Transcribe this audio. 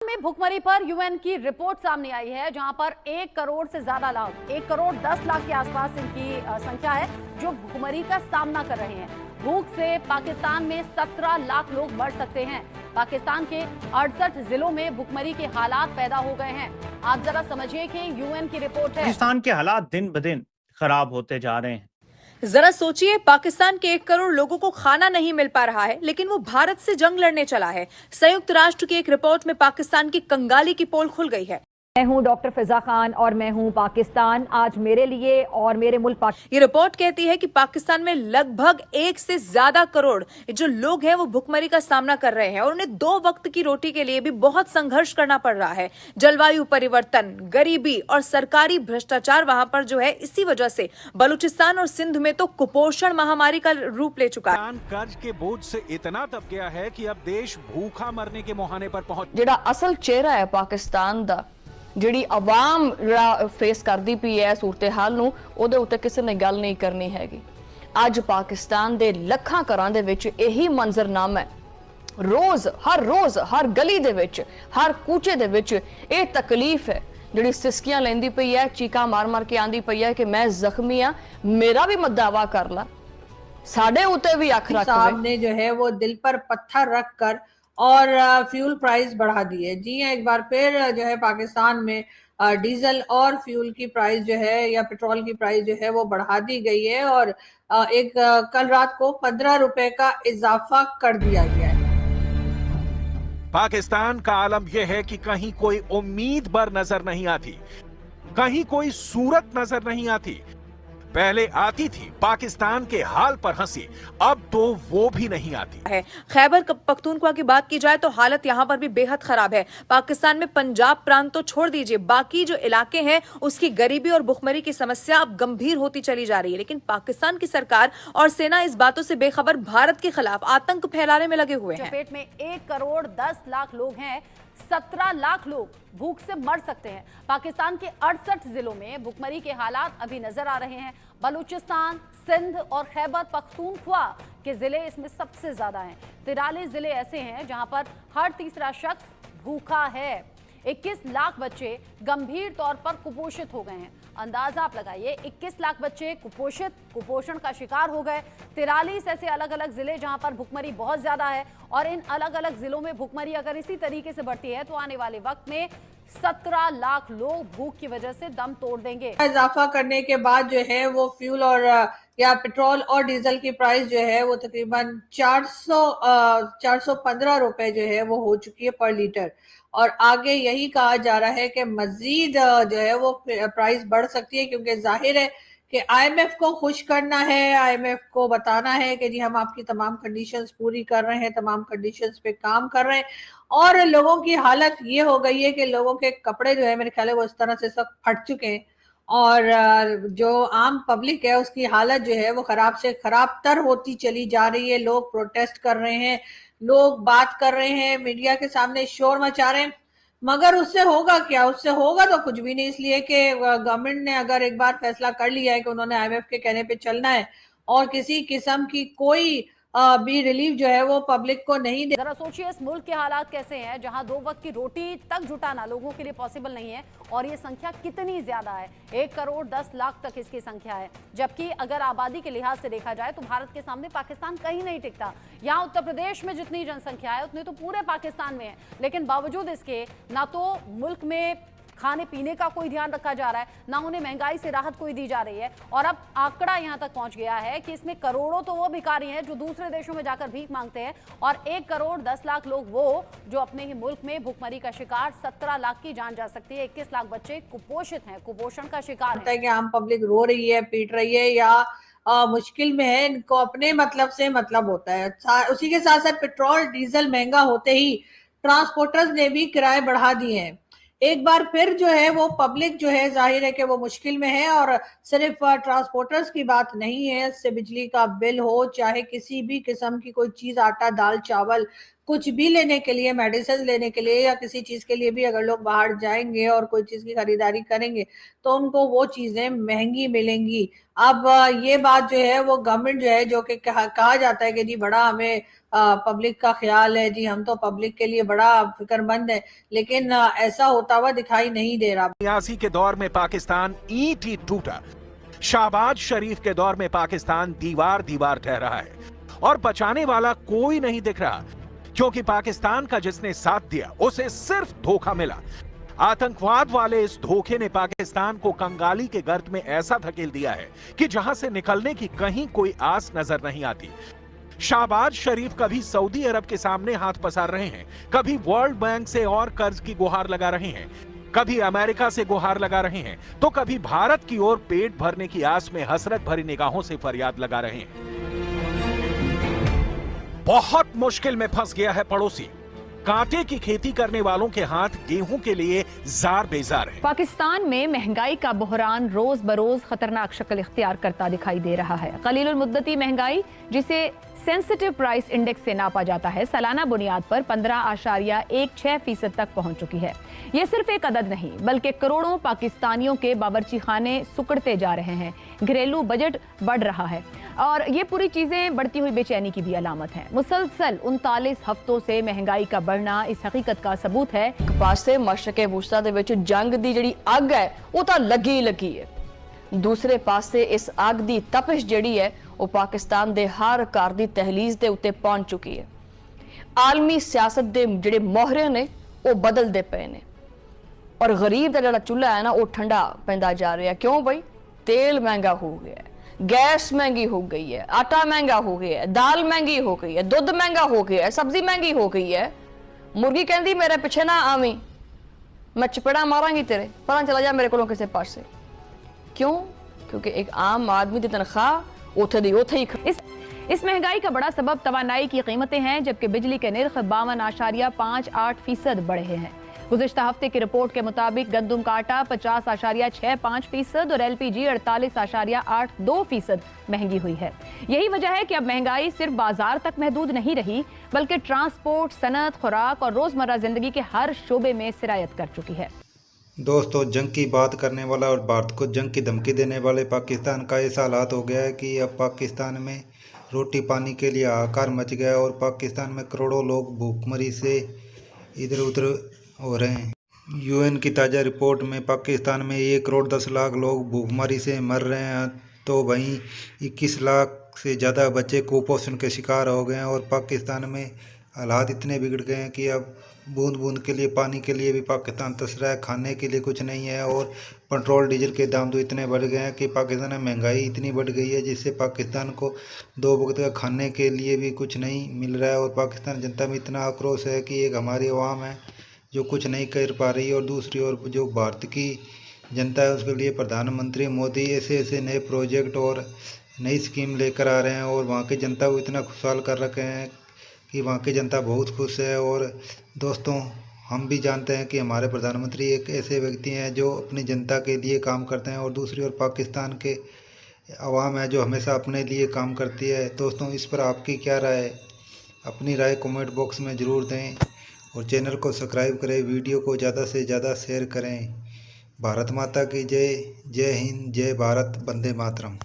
में भुखमरी पर यूएन की रिपोर्ट सामने आई है, जहां पर 1 करोड़ से ज्यादा लाख 1 करोड़ 10 लाख के आसपास इनकी संख्या है जो भुखमरी का सामना कर रहे हैं। भूख से पाकिस्तान में 17 लाख लोग मर सकते हैं। पाकिस्तान के 68 जिलों में भुखमरी के हालात पैदा हो गए हैं। आप जरा समझिए कि यूएन की रिपोर्ट है। पाकिस्तान के हालात दिन ब दिन खराब होते जा रहे हैं। जरा सोचिए, पाकिस्तान के 1 करोड़ लोगों को खाना नहीं मिल पा रहा है, लेकिन वो भारत से जंग लड़ने चला है। संयुक्त राष्ट्र की एक रिपोर्ट में पाकिस्तान की कंगाली की पोल खुल गई है। मैं हूं डॉक्टर फिजा खान और मैं हूं पाकिस्तान। आज मेरे लिए और मेरे मुल्क ये रिपोर्ट कहती है कि पाकिस्तान में लगभग 1 से ज्यादा करोड़ जो लोग हैं वो भुखमरी का सामना कर रहे हैं और उन्हें 2 वक्त की रोटी के लिए भी बहुत संघर्ष करना पड़ रहा है। जलवायु परिवर्तन, गरीबी और सरकारी भ्रष्टाचार वहां पर जो है, इसी वजह से बलूचिस्तान और सिंध में तो कुपोषण महामारी का रूप ले चुका है। कर्ज के बोझ से इतना दब गया है कि अब देश भूखा मरने के मुहाने पर पहुंच। ਜਿਹੜਾ ਅਸਲ ਚਿਹਰਾ ਹੈ ਪਾਕਿਸਤਾਨ ਦਾ, ਜਿਹੜੀ ਆਵਾਮ ਫੇਸ ਕਰਦੀ ਪਈ ਹੈ ਸੂਰਤ-ਏ-ਹਾਲ ਨੂੰ, ਉਹਦੇ ਉੱਤੇ ਕਿਸੇ ਨੇ ਗੱਲ ਨਹੀਂ ਕਰਨੀ ਹੈਗੀ। ਅੱਜ ਪਾਕਿਸਤਾਨ ਦੇ ਲੱਖਾਂ ਘਰਾਂ ਦੇ ਵਿੱਚ ਇਹੀ ਮੰਜ਼ਰਨਾਮਾ ਹੈ। ਰੋਜ਼ ਹਰ ਗਲੀ ਦੇ ਵਿੱਚ, ਹਰ ਕੂਚੇ ਦੇ ਵਿੱਚ ਇਹ ਤਕਲੀਫ ਹੈ ਜਿਹੜੀ ਸਿਸਕੀਆਂ ਲੈਂਦੀ ਪਈ ਹੈ, ਚੀਕਾਂ ਮਾਰ-ਮਾਰ ਕੇ ਆਂਦੀ ਪਈ ਹੈ ਕਿ ਮੈਂ ਜ਼ਖਮੀ ਆ, ਮੇਰਾ ਵੀ ਮਦਾਵਾ कर ला। साढ़े उते भी अख रख साहब ने जो है वो दिल पर पत्थर रख कर और फ्यूल प्राइस बढ़ा दी है। जी हाँ, एक बार फिर जो है पाकिस्तान में डीजल और फ्यूल की प्राइस जो है या पेट्रोल की प्राइस जो है वो बढ़ा दी गई है और कल रात को 15 रुपए का इजाफा कर दिया गया है। पाकिस्तान का आलम यह है कि कहीं कोई उम्मीद बर नजर नहीं आती, कहीं कोई सूरत नजर नहीं आती। पहले आती थी पाकिस्तान के हाल पर हंसी, अब तो वो भी नहीं आती है। खैबर पख्तूनख्वा की बात की जाए तो हालत यहाँ पर भी बेहद खराब है। पाकिस्तान में पंजाब प्रांत तो छोड़ दीजिए, बाकी जो इलाके हैं उसकी गरीबी और भुखमरी की समस्या अब गंभीर होती चली जा रही है। लेकिन पाकिस्तान की सरकार और सेना इस बातों से बेखबर भारत के खिलाफ आतंक फैलाने में लगे हुए हैं। चपेट में 1 करोड़ 10 लाख लोग हैं, 17 लाख लोग भूख से मर सकते हैं। पाकिस्तान के 68 जिलों में भुखमरी के हालात अभी नजर आ रहे हैं। बलूचिस्तान, सिंध और खैबर पख्तूनख्वा के जिले इसमें सबसे ज्यादा हैं। 43 जिले ऐसे हैं जहां पर हर तीसरा शख्स भूखा है। 21 लाख बच्चे गंभीर तौर पर कुपोषित हो गए हैं। अंदाजा आप लगाइए, 21 लाख बच्चे कुपोषण का शिकार हो गए। 43 ऐसे अलग अलग जिले जहां पर भुखमरी बहुत ज्यादा है और इन अलग अलग जिलों में भुखमरी अगर इसी तरीके से बढ़ती है तो आने वाले वक्त में 17 लाख लोग भूख की वजह से दम तोड़ देंगे। इजाफा करने के बाद जो है वो फ्यूल और या पेट्रोल और डीजल की प्राइस जो है वो तकरीबन 415 रुपए जो है वो हो चुकी है पर लीटर और आगे यही कहा जा रहा है कि मजीद जो है वो प्राइस बढ़ सकती है, क्योंकि जाहिर है कि आईएमएफ को खुश करना है, आईएमएफ को बताना है कि जी हम आपकी तमाम कंडीशंस पूरी कर रहे हैं, तमाम कंडीशंस पे काम कर रहे हैं। और लोगों की हालत ये हो गई है कि लोगों के कपड़े जो है मेरे ख्याल है वो इस तरह से सब फट चुके हैं और जो आम पब्लिक है उसकी हालत जो है वो खराब से खराब तर होती चली जा रही है। लोग प्रोटेस्ट कर रहे हैं, लोग बात कर रहे हैं, मीडिया के सामने शोर मचा रहे हैं, मगर उससे होगा क्या? उससे होगा तो कुछ भी नहीं, इसलिए कि गवर्नमेंट ने अगर एक बार फैसला कर लिया है कि उन्होंने आईएमएफ के कहने पे चलना है और किसी किस्म की कोई भी रिलीफ जो है वो पब्लिक को नहीं दे। जरा सोचिए इस मुल्क के हालात कैसे हैं जहां 2 वक्त की रोटी तक जुटाना लोगों के लिए पॉसिबल नहीं है और ये संख्या कितनी ज्यादा है। 1 करोड़ 10 लाख तक इसकी संख्या है, जबकि अगर आबादी के लिहाज से देखा जाए तो भारत के सामने पाकिस्तान कहीं नहीं टिकता। यहाँ उत्तर प्रदेश में जितनी जनसंख्या है उतनी तो पूरे पाकिस्तान में है, लेकिन बावजूद इसके ना तो मुल्क में खाने पीने का कोई ध्यान रखा जा रहा है, ना उन्हें महंगाई से राहत कोई दी जा रही है। और अब आंकड़ा यहां तक पहुंच गया है कि इसमें करोड़ों तो वो भिखारी हैं जो दूसरे देशों में जाकर भीख मांगते हैं और 1 करोड़ 10 लाख लोग वो जो अपने ही मुल्क में भुखमरी का शिकार। 17 लाख की जान जा सकती है। 21 लाख बच्चे कुपोषित हैं, कुपोषण का शिकार है। कि आम पब्लिक रो रही है, पीट रही है या मुश्किल में है, इनको अपने मतलब से मतलब होता है। उसी के साथ साथ पेट्रोल डीजल महंगा होते ही ट्रांसपोर्टर्स ने भी किराए बढ़ा दिए हैं। एक बार फिर जो है वो पब्लिक जो है जाहिर है कि वो मुश्किल में है और सिर्फ ट्रांसपोर्टर्स की बात नहीं है, इससे बिजली का बिल हो, चाहे किसी भी किस्म की कोई चीज, आटा दाल चावल, कुछ भी लेने के लिए, मेडिसिन लेने के लिए या किसी चीज के लिए भी अगर लोग बाहर जाएंगे और कोई चीज की खरीदारी करेंगे तो उनको वो चीजें महंगी मिलेंगी। अब ये बात जो है वो गवर्नमेंट जो है, जो कि कहा जाता है कि जी बड़ा हमें पब्लिक का ख्याल है, जी हम तो पब्लिक के लिए बड़ा फिक्रमंद है, लेकिन ऐसा होता हुआ दिखाई नहीं दे रहा। 82 के दौर में पाकिस्तान ईंट ही टूटा, शहबाज शरीफ के दौर में पाकिस्तान दीवार दीवार ठहर रहा है और बचाने वाला कोई नहीं दिख रहा, क्योंकि पाकिस्तान का जिसने साथ दिया उसे सिर्फ धोखा मिला। आतंकवाद वाले इस धोखे ने पाकिस्तान को कंगाली के गर्त में ऐसा धकेल दिया है कि जहां से निकलने की कहीं कोई आस नजर नहीं आती। शहबाज शरीफ कभी सऊदी अरब के सामने हाथ पसार रहे हैं, कभी वर्ल्ड बैंक से और कर्ज की गुहार लगा रहे हैं, कभी अमेरिका से गुहार लगा रहे हैं, तो कभी भारत की ओर पेट भरने की आस में हसरत भरी निगाहों से फरियाद लगा रहे हैं। बहुत मुश्किल में फंस गया है पड़ोसी। कांटे की खेती करने वालों के हाथ गेहूं के लिए जार बेजार है। पाकिस्तान में महंगाई का बहरान रोज बरोज खतरनाक शक्ल इख्तियार करता दिखाई दे रहा है। कलीलुल मुद्दती महंगाई, जिसे सेंसिटिव प्राइस इंडेक्स से नापा जाता है, सालाना बुनियाद पर 15.16% तक पहुंच चुकी है। यह सिर्फ एक अदद नहीं बल्कि करोड़ों पाकिस्तानियों के बावर्ची खाने सुकड़ते जा रहे हैं। घरेलू बजट बढ़ रहा है और ये पूरी चीजें बढ़ती हुई बेचैनी की भी अलामत है। मुसलसल 39 हफ्तों से महंगाई का बढ़ना इस हकीकत का सबूत है। ਇੱਕ ਪਾਸੇ ਮਸ਼ਰਕੇ ਵੁਸਤਾ ਦੇ ਵਿੱਚ ਜੰਗ ਦੀ ਜਿਹੜੀ ਅੱਗ ਹੈ ਉਹ ਤਾਂ ਲੱਗੀ ਹੈ, ਦੂਸਰੇ ਪਾਸੇ ਇਸ ਅੱਗ ਦੀ ਤਪਸ਼ ਜਿਹੜੀ ਹੈ ਉਹ ਪਾਕਿਸਤਾਨ ਦੇ ਹਰ ਘਰ ਦੀ ਤਹਿਲੀਜ਼ ਦੇ ਉੱਤੇ ਪਹੁੰਚ ਚੁੱਕੀ ਹੈ। ਆਲਮੀ ਸਿਆਸਤ ਦੇ ਜਿਹੜੇ ਮੋਹਰੇ ਨੇ ਉਹ ਬਦਲਦੇ ਪਏ ਨੇ ਔਰ ਗਰੀਬ ਦਾ ਜਿਹੜਾ ਚੁੱਲ੍ਹਾ ਹੈ ਨਾ ਉਹ ਠੰਡਾ ਪੈਂਦਾ ਜਾ ਰਿਹਾ। ਕਿਉਂ ਬਈ? तेल महंगा हो गया है, गैस महंगी हो गई है, आटा महंगा हो गया है, दाल महंगी हो गई है, दूध महंगा हो गया है, सब्जी महंगी हो गई है। मुर्गी कहती मेरे पीछे ना आवी, मैं चपेड़ा मारांगी तेरे, पता चला जा मेरे को किसी पास से। क्यों? क्योंकि एक आम आदमी की तनख्वाह उथे दी उथे ही। इस महंगाई का बड़ा सबब तवानाई की कीमतें हैं, जबकि बिजली के निर्ख 52.58% बढ़े हैं। गुज़िश्ता हफ्ते की रिपोर्ट के मुताबिक गंदम का आटा 50.65% और LPG 48.82% महंगी हुई है। यही वजह है कि अब महंगाई सिर्फ बाजार तक महदूद नहीं रही, बल्कि ट्रांसपोर्ट, सनत, खुराक और रोजमर्रा जिंदगी के हर शोबे में सिरायत कर चुकी है। दोस्तों, जंग की बात करने वाला और भारत को जंग की धमकी देने वाले पाकिस्तान का ऐसा हालात हो गया है कि अब पाकिस्तान में रोटी पानी के लिए हाहाकार मच गया और पाकिस्तान में करोड़ों लोग भूखमरी से इधर उधर हो रहे हैं। UN की ताज़ा रिपोर्ट में पाकिस्तान में 1.10 करोड़ लोग भूखमरी से मर रहे हैं, तो वहीं 21 लाख से ज़्यादा बच्चे कुपोषण के शिकार हो गए हैं और पाकिस्तान में हालात इतने बिगड़ गए हैं कि अब बूंद बूंद के लिए पानी के लिए भी पाकिस्तान तरस रहा है, खाने के लिए कुछ नहीं है। और पेट्रोल डीजल के दाम तो इतने बढ़ गए हैं कि पाकिस्तान में महंगाई इतनी बढ़ गई है जिससे पाकिस्तान को 2 वक्त का खाने के लिए भी कुछ नहीं मिल रहा है। और पाकिस्तान जनता में इतना आक्रोश है कि एक हमारी अवाम है जो कुछ नहीं कर पा रही और दूसरी ओर जो भारत की जनता है उसके लिए प्रधानमंत्री मोदी ऐसे नए प्रोजेक्ट और नई स्कीम लेकर आ रहे हैं और वहाँ की जनता को इतना खुशहाल कर रखे हैं कि वहाँ की जनता बहुत खुश है। और दोस्तों, हम भी जानते हैं कि हमारे प्रधानमंत्री एक ऐसे व्यक्ति हैं जो अपनी जनता के लिए काम करते हैं और दूसरी ओर पाकिस्तान के अवाम है जो हमेशा अपने लिए काम करती है। दोस्तों, इस पर आपकी क्या राय है? अपनी राय कमेंट बॉक्स में ज़रूर दें और चैनल को सब्सक्राइब करें, वीडियो को ज़्यादा से ज़्यादा शेयर करें। भारत माता की जय। जय हिंद, जय भारत, वंदे मातरम।